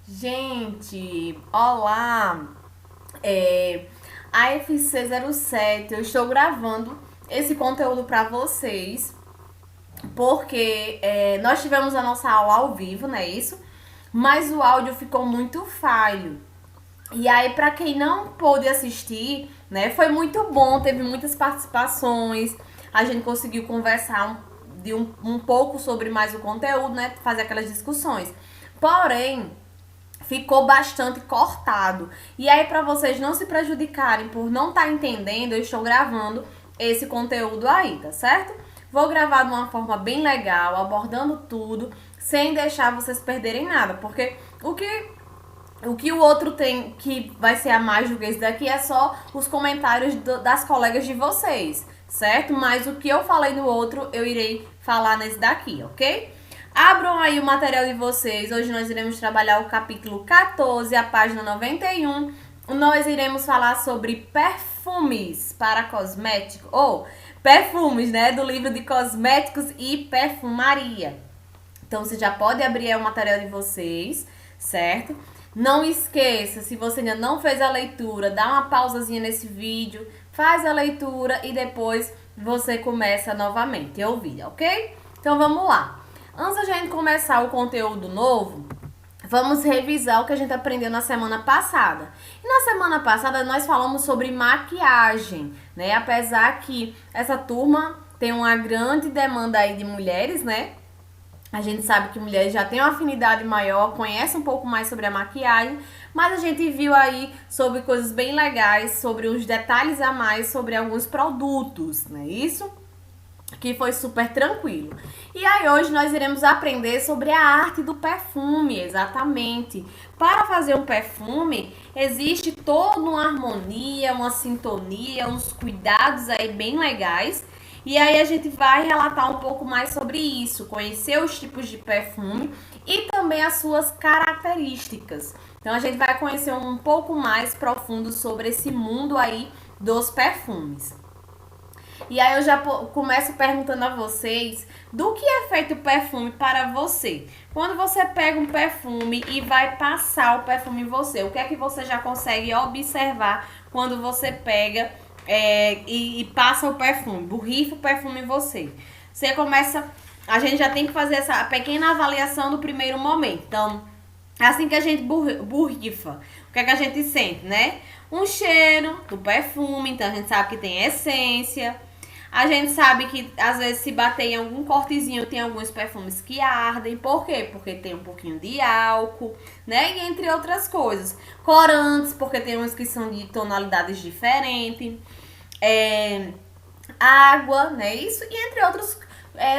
Gente, olá! É, a FC07, eu estou gravando esse conteúdo para vocês porque nós tivemos a nossa aula ao vivo, não é isso? Mas o áudio ficou muito falho. E aí, para quem não pôde assistir, né, foi muito bom, teve muitas participações, a gente conseguiu conversar um pouco sobre mais o conteúdo, né, fazer aquelas discussões. Porém, ficou bastante cortado. E aí, para vocês não se prejudicarem por não estar entendendo, eu estou gravando esse conteúdo aí, tá certo? Vou gravar de uma forma bem legal, abordando tudo, sem deixar vocês perderem nada, porque o que o outro tem que vai ser a mais do que esse daqui é só os comentários das colegas de vocês, certo? Mas o que eu falei no outro, eu irei falar nesse daqui, ok? Abram aí o material de vocês. Hoje nós iremos trabalhar o capítulo 14, a página 91. Nós iremos falar sobre perfumes para cosméticos, ou perfumes, né? Do livro de cosméticos e perfumaria. Então você já pode abrir aí o material de vocês, certo? Não esqueça, se você ainda não fez a leitura, dá uma pausazinha nesse vídeo, faz a leitura e depois você começa novamente a ouvir, ok? Então vamos lá. Antes da gente começar o conteúdo novo, vamos revisar o que a gente aprendeu na semana passada. E na semana passada nós falamos sobre maquiagem, né? Apesar que essa turma tem uma grande demanda aí de mulheres, né? A gente sabe que mulheres já têm uma afinidade maior, conhecem um pouco mais sobre a maquiagem, mas a gente viu aí sobre coisas bem legais, sobre uns detalhes a mais sobre alguns produtos, não é isso? Que foi super tranquilo. E aí hoje nós iremos aprender sobre a arte do perfume, exatamente. Para fazer um perfume, existe toda uma harmonia, uma sintonia, uns cuidados aí bem legais. E aí a gente vai relatar um pouco mais sobre isso, conhecer os tipos de perfume e também as suas características. Então a gente vai conhecer um pouco mais profundo sobre esse mundo aí dos perfumes. E aí eu já começo perguntando a vocês do que é feito o perfume para você. Quando você pega um perfume e vai passar o perfume em você, o que é que você já consegue observar quando você pega e passa o perfume, borrifa o perfume em você? Você começa, a gente já tem que fazer essa pequena avaliação no primeiro momento. Então, assim que a gente borrifa, o que é que a gente sente, né? Um cheiro do perfume, então a gente sabe que tem essência. A gente sabe que às vezes se bater em algum cortezinho tem alguns perfumes que ardem. Por quê? Porque tem um pouquinho de álcool, né? E entre outras coisas. Corantes, porque tem uns que são de tonalidades diferentes. Água, né? Isso e entre outros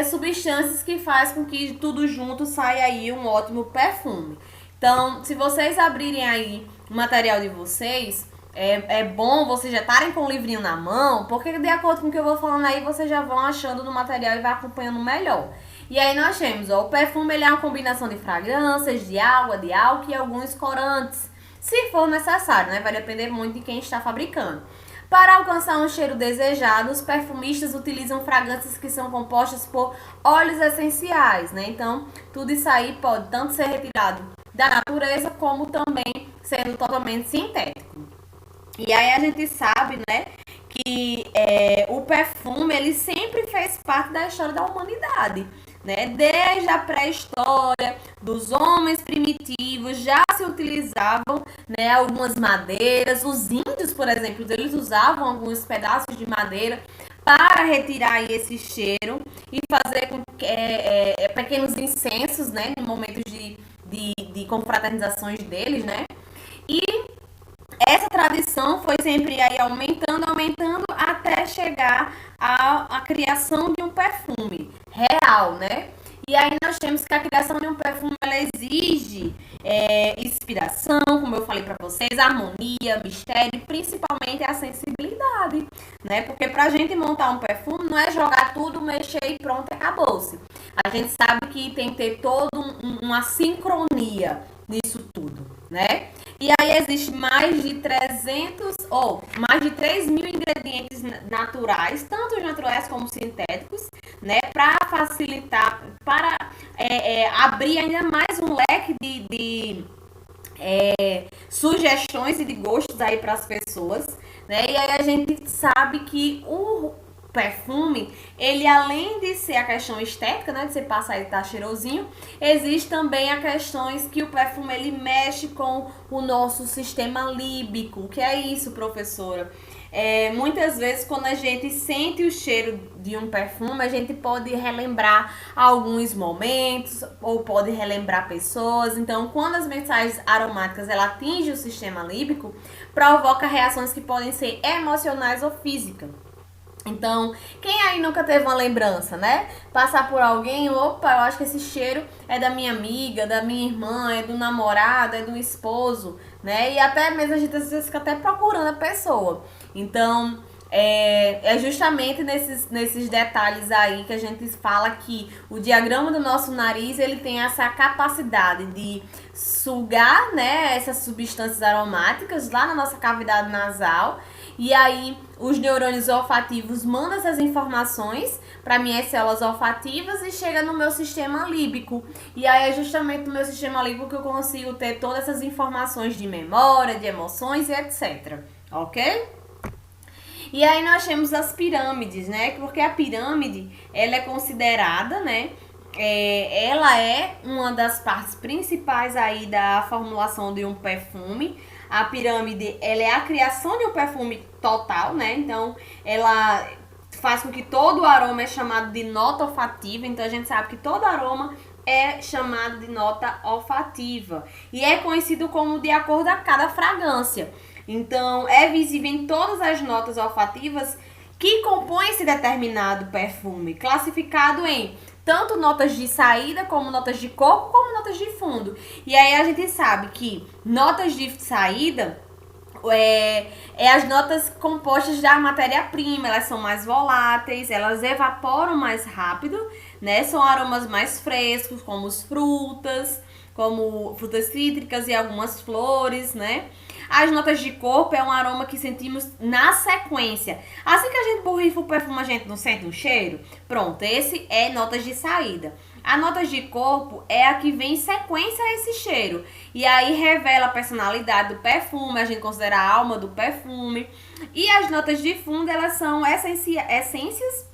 substâncias que faz com que tudo junto saia aí um ótimo perfume. Então, se vocês abrirem aí o material de vocês, é bom vocês já estarem com o livrinho na mão, porque de acordo com o que eu vou falando aí, vocês já vão achando no material e vai acompanhando melhor. E aí nós temos, ó, o perfume ele é uma combinação de fragrâncias, de água, de álcool e alguns corantes, se for necessário, né? Vai depender muito de quem está fabricando. Para alcançar um cheiro desejado, os perfumistas utilizam fragrâncias que são compostas por óleos essenciais, né? Então, tudo isso aí pode tanto ser retirado da natureza, como também sendo totalmente sintético. E aí a gente sabe, né, que o perfume ele sempre fez parte da história da humanidade, né? Desde a pré-história, dos homens primitivos já se utilizavam, né, algumas madeiras. Os índios, por exemplo, eles usavam alguns pedaços de madeira para retirar aí esse cheiro e fazer com que, pequenos incensos, né, em momentos de confraternizações deles, né? E essa tradição foi sempre aí aumentando, aumentando, até chegar à criação de um perfume real, né? E aí nós temos que a criação de um perfume ela exige inspiração, como eu falei para vocês, harmonia, mistério e principalmente a sensibilidade, né? Porque pra gente montar um perfume não é jogar tudo, mexer e pronto, acabou-se. A gente sabe que tem que ter toda uma sincronia nisso tudo, né? E aí existe mais de 300 ou mais de 3 mil ingredientes naturais, tanto os naturais como sintéticos, né? Para facilitar, para abrir ainda mais um leque sugestões e de gostos aí para as pessoas, né? E aí a gente sabe que o perfume, ele além de ser a questão estética, né, de você passar e tá cheirosinho, existe também a questões que o perfume ele mexe com o nosso sistema líbico. O que é isso, professora? Muitas vezes quando a gente sente o cheiro de um perfume, a gente pode relembrar alguns momentos ou pode relembrar pessoas. Então, quando as mensagens aromáticas ela atinge o sistema líbico, provoca reações que podem ser emocionais ou físicas. Então, quem aí nunca teve uma lembrança, né? Passar por alguém, opa, eu acho que esse cheiro é da minha amiga, da minha irmã, é do namorado, é do esposo, né? E até mesmo a gente às vezes fica até procurando a pessoa. Então, é justamente nesses detalhes aí que a gente fala que o diagrama do nosso nariz, ele tem essa capacidade de sugar, né, essas substâncias aromáticas lá na nossa cavidade nasal. E aí, os neurônios olfativos mandam essas informações para minhas células olfativas e chega no meu sistema líbico. E aí, é justamente no meu sistema líbico que eu consigo ter todas essas informações de memória, de emoções e etc. Ok? E aí, nós temos as pirâmides, né? Porque a pirâmide, ela é considerada, né? Ela é uma das partes principais aí da formulação de um perfume. A pirâmide, ela é a criação de um perfume total, né? Então, ela faz com que todo o aroma é chamado de nota olfativa. Então, a gente sabe que todo aroma é chamado de nota olfativa. E é conhecido como de acordo a cada fragrância. Então, é visível em todas as notas olfativas que compõem esse determinado perfume, classificado em tanto notas de saída, como notas de corpo, como notas de fundo. E aí a gente sabe que notas de saída é as notas compostas da matéria-prima, elas são mais voláteis, elas evaporam mais rápido, né? São aromas mais frescos, como frutas cítricas e algumas flores, né? As notas de corpo é um aroma que sentimos na sequência. Assim que a gente borrifa o perfume, a gente não sente um cheiro? Pronto, esse é notas de saída. A notas de corpo é a que vem em sequência a esse cheiro. E aí revela a personalidade do perfume, a gente considera a alma do perfume. E as notas de fundo, elas são essências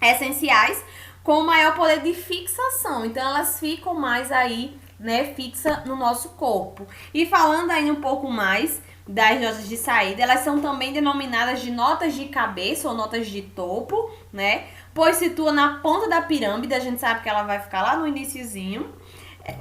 essenciais com maior poder de fixação. Então elas ficam mais aí, né, fixa no nosso corpo. E falando aí um pouco mais das notas de saída, elas são também denominadas de notas de cabeça ou notas de topo, né? Pois situa na ponta da pirâmide, a gente sabe que ela vai ficar lá no iniciozinho.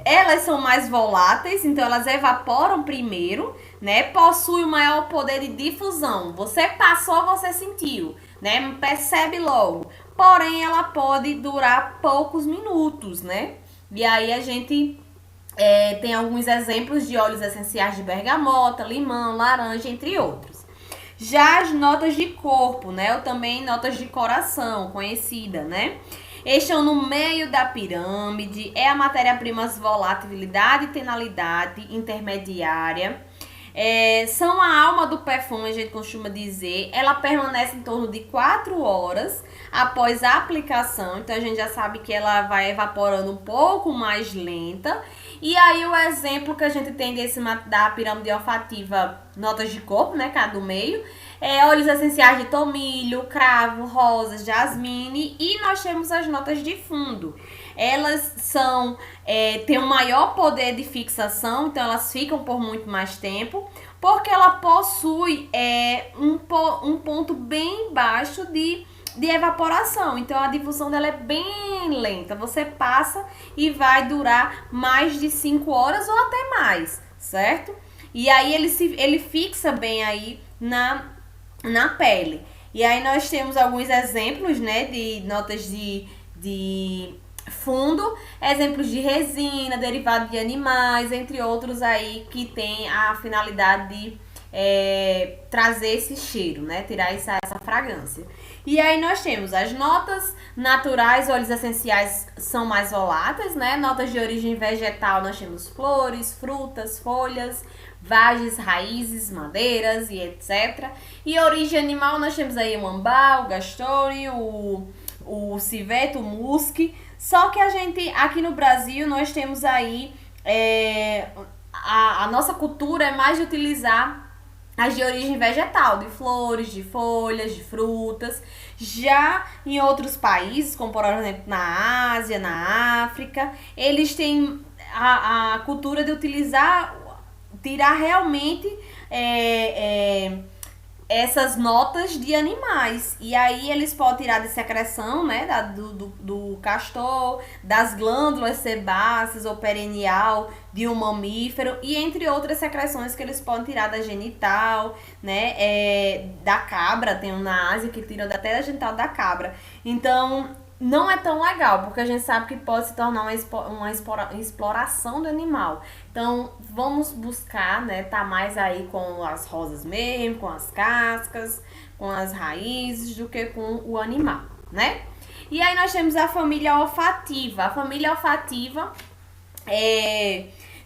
Elas são mais voláteis, então elas evaporam primeiro, né? Possui o maior poder de difusão. Você passou, você sentiu, né? Percebe logo. Porém, ela pode durar poucos minutos, né? E aí a gente tem alguns exemplos de óleos essenciais de bergamota, limão, laranja, entre outros. Já as notas de corpo, né? Ou também notas de coração, conhecida, né? Estão no meio da pirâmide, é a matéria-prima volatilidade e tonalidade intermediária. São a alma do perfume, a gente costuma dizer. Ela permanece em torno de 4 horas após a aplicação. Então, a gente já sabe que ela vai evaporando um pouco mais lenta. E aí, o exemplo que a gente tem da pirâmide olfativa, notas de corpo, né, cá do meio, óleos essenciais de tomilho, cravo, rosas, jasmine. E nós temos as notas de fundo. Elas têm um maior poder de fixação, então elas ficam por muito mais tempo, porque ela possui um ponto bem baixo de evaporação. Então a difusão dela é bem lenta. Você passa e vai durar mais de 5 horas ou até mais, certo? E aí ele fixa bem aí na pele. E aí nós temos alguns exemplos, né, de notas de fundo, exemplos de resina, derivado de animais, entre outros aí que tem a finalidade de trazer esse cheiro, né, tirar essa fragrância. E aí nós temos as notas naturais, óleos essenciais são mais voláteis, né? Notas de origem vegetal nós temos flores, frutas, folhas, vagens, raízes, madeiras e etc. E origem animal nós temos aí o ambá, o gastone, o civeto, o musque. Só que a gente, aqui no Brasil, nós temos aí a nossa cultura é mais de utilizar as de origem vegetal, de flores, de folhas, de frutas. Já em outros países, como por exemplo na Ásia, na África, eles têm a cultura de utilizar, tirar realmente é, é, essas notas de animais. E aí eles podem tirar de secreção, né, do castor, das glândulas sebáceas ou perineal de um mamífero e entre outras secreções que eles podem tirar da genital, né, da cabra, tem um na Ásia que tiram até da genital da cabra. Então, não é tão legal, porque a gente sabe que pode se tornar uma exploração do animal. Então, vamos buscar, né, tá mais aí com as rosas mesmo, com as cascas, com as raízes, do que com o animal, né? E aí nós temos a família olfativa. A família olfativa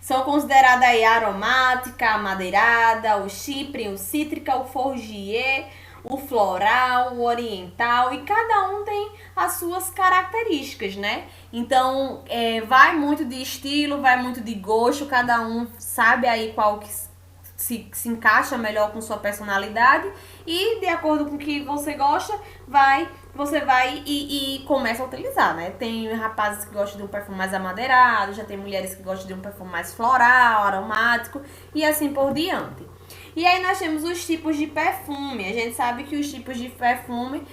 são consideradas aí a aromática, a madeirada, o chipre, o cítrica, o forgier, o floral, o oriental, e cada um tem as suas características, né? Então, vai muito de estilo, vai muito de gosto, cada um sabe aí qual que se encaixa melhor com sua personalidade e de acordo com o que você gosta, você vai e começa a utilizar, né? Tem rapazes que gostam de um perfume mais amadeirado, já tem mulheres que gostam de um perfume mais floral, aromático e assim por diante. E aí nós temos os tipos de perfume. A gente sabe que os tipos de perfume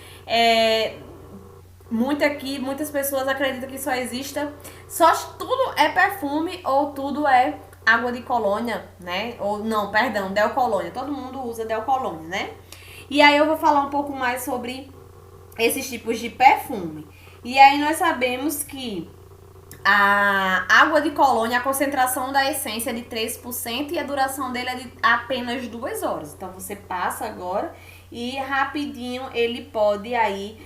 muitas pessoas acreditam que só exista, só tudo é perfume ou tudo é água de colônia, né? Ou não, perdão, Del Colônia. Todo mundo usa Del Colônia, né? E aí eu vou falar um pouco mais sobre esses tipos de perfume. E aí nós sabemos que a água de colônia, a concentração da essência é de 3% e a duração dele é de apenas 2 horas. Então você passa agora e rapidinho ele pode aí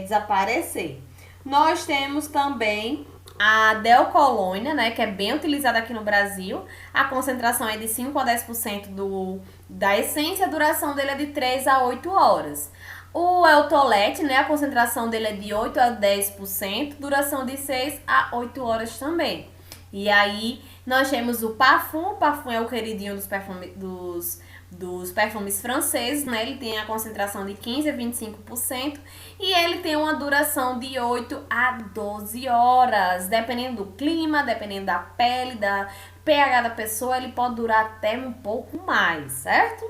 desaparecer. Nós temos também a Del Colônia, né, que é bem utilizada aqui no Brasil. A concentração é de 5 a 10% da essência, a duração dele é de 3 a 8 horas. O Eltolete, né, a concentração dele é de 8 a 10%, duração de 6 a 8 horas também. E aí nós temos o Parfum é o queridinho dos perfumes franceses, né? Ele tem a concentração de 15 a 25% e ele tem uma duração de 8 a 12 horas. Dependendo do clima, dependendo da pele, da pH da pessoa, ele pode durar até um pouco mais, certo?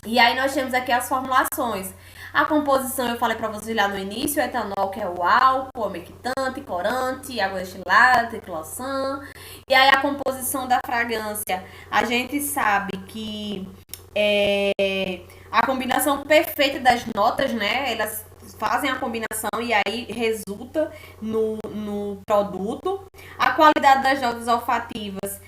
E aí nós temos aqui as formulações. A composição eu falei para vocês lá no início, o etanol, que é o álcool, o umectante, corante, água destilada, triclosan. E aí a composição da fragrância, a gente sabe que a combinação perfeita das notas, né? Elas fazem a combinação e aí resulta no produto. A qualidade das notas olfativas,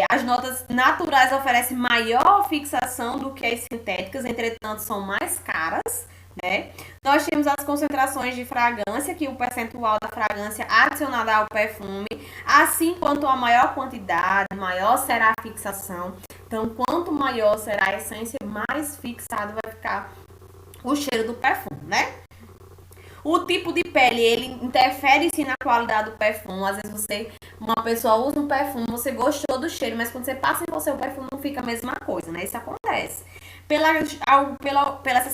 as notas naturais oferecem maior fixação do que as sintéticas, entretanto são mais caras, né? Nós temos as concentrações de fragrância, que o percentual da fragrância adicionada ao perfume, assim quanto a maior quantidade, maior será a fixação. Então, quanto maior será a essência, mais fixado vai ficar o cheiro do perfume, né? O tipo de pele, ele interfere sim na qualidade do perfume. Às vezes uma pessoa usa um perfume, você gostou do cheiro, mas quando você passa em você o perfume não fica a mesma coisa, né? Isso acontece. Pelas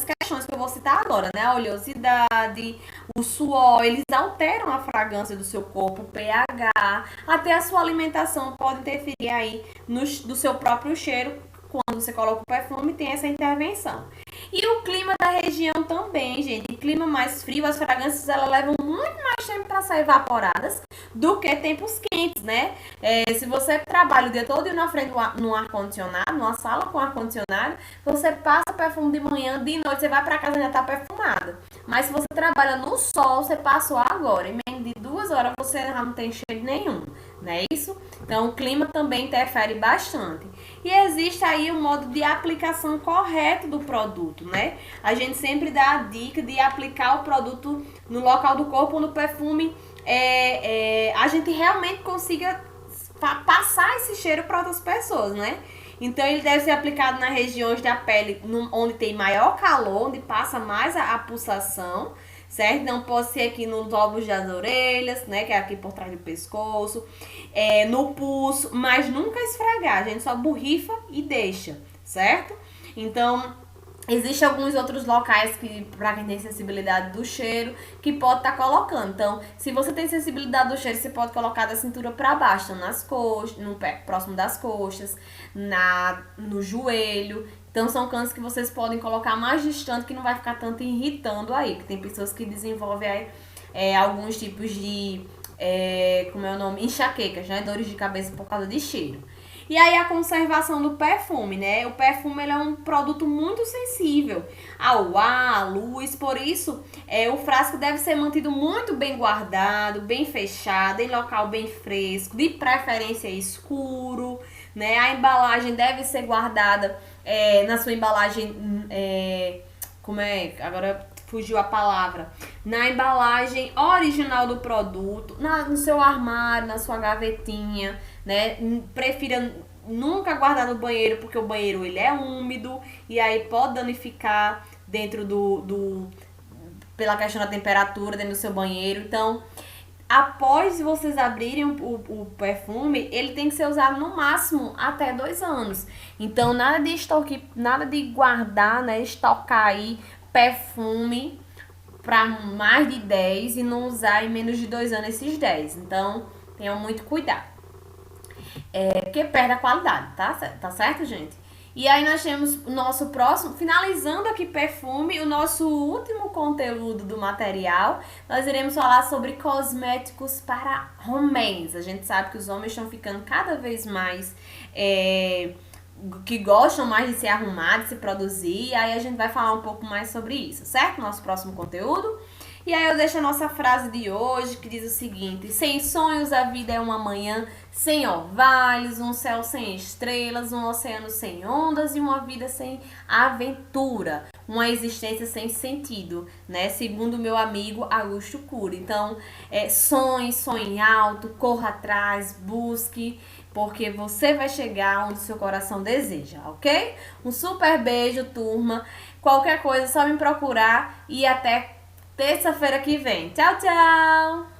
questões que eu vou citar agora, né? A oleosidade, o suor, eles alteram a fragrância do seu corpo, o pH, até a sua alimentação pode interferir aí do seu próprio cheiro. Quando você coloca o perfume, tem essa intervenção. E o clima da região também, gente. Em clima mais frio, as fragrâncias elas levam muito mais tempo para ser evaporadas do que tempos quentes, né? Se você trabalha o dia todo na frente no ar-condicionado, numa sala com ar-condicionado, você passa perfume de manhã, de noite, você vai para casa e já tá perfumada. Mas se você trabalha no sol, você passou agora. Em menos de 2 horas você já não tem cheiro nenhum, não é isso? Então o clima também interfere bastante. E existe aí o modo de aplicação correto do produto, né? A gente sempre dá a dica de aplicar o produto no local do corpo onde o perfume a gente realmente consiga passar esse cheiro para outras pessoas, né? Então ele deve ser aplicado nas regiões da pele onde tem maior calor, onde passa mais a pulsação, certo? Não pode ser aqui nos lobos das orelhas, né? Que é aqui por trás do pescoço, no pulso, mas nunca esfregar. A gente só borrifa e deixa, certo? Então, existem alguns outros locais que, para quem tem sensibilidade do cheiro, que pode estar colocando. Então, se você tem sensibilidade do cheiro, você pode colocar da cintura para baixo, então nas coxas, no pé, próximo das coxas, no joelho. Então, são cantos que vocês podem colocar mais distante, que não vai ficar tanto irritando aí. Que tem pessoas que desenvolvem aí, alguns tipos de, como é o nome? Enxaquecas, né? Dores de cabeça por causa de cheiro. E aí a conservação do perfume, né? O perfume ele é um produto muito sensível ao ar, à luz, por isso o frasco deve ser mantido muito bem guardado, bem fechado, em local bem fresco, de preferência escuro, né? A embalagem deve ser guardada na sua embalagem, como é? Agora fugiu a palavra. Na embalagem original do produto, no seu armário, na sua gavetinha, né? Prefira nunca guardar no banheiro, porque o banheiro ele é úmido e aí pode danificar dentro pela questão da temperatura dentro do seu banheiro. Então, após vocês abrirem o perfume, ele tem que ser usado no máximo até 2 anos. Então, nada de guardar, né, estocar aí perfume para mais de 10 e não usar em menos de 2 anos esses 10. Então, tenham muito cuidado. Porque perde a qualidade, tá certo, gente? E aí nós temos o nosso próximo, finalizando aqui perfume, o nosso último conteúdo do material, nós iremos falar sobre cosméticos para homens. A gente sabe que os homens estão ficando cada vez mais, que gostam mais de se arrumar, de se produzir, e aí a gente vai falar um pouco mais sobre isso, certo? Nosso próximo conteúdo. E aí eu deixo a nossa frase de hoje, que diz o seguinte: sem sonhos a vida é uma manhã sem orvalhos, um céu sem estrelas, um oceano sem ondas e uma vida sem aventura, uma existência sem sentido, né? Segundo meu amigo Augusto Cury. Então, sonhe alto, corra atrás, busque, porque você vai chegar onde seu coração deseja, ok? Um super beijo, turma. Qualquer coisa, é só me procurar e até terça-feira que vem. Tchau, tchau!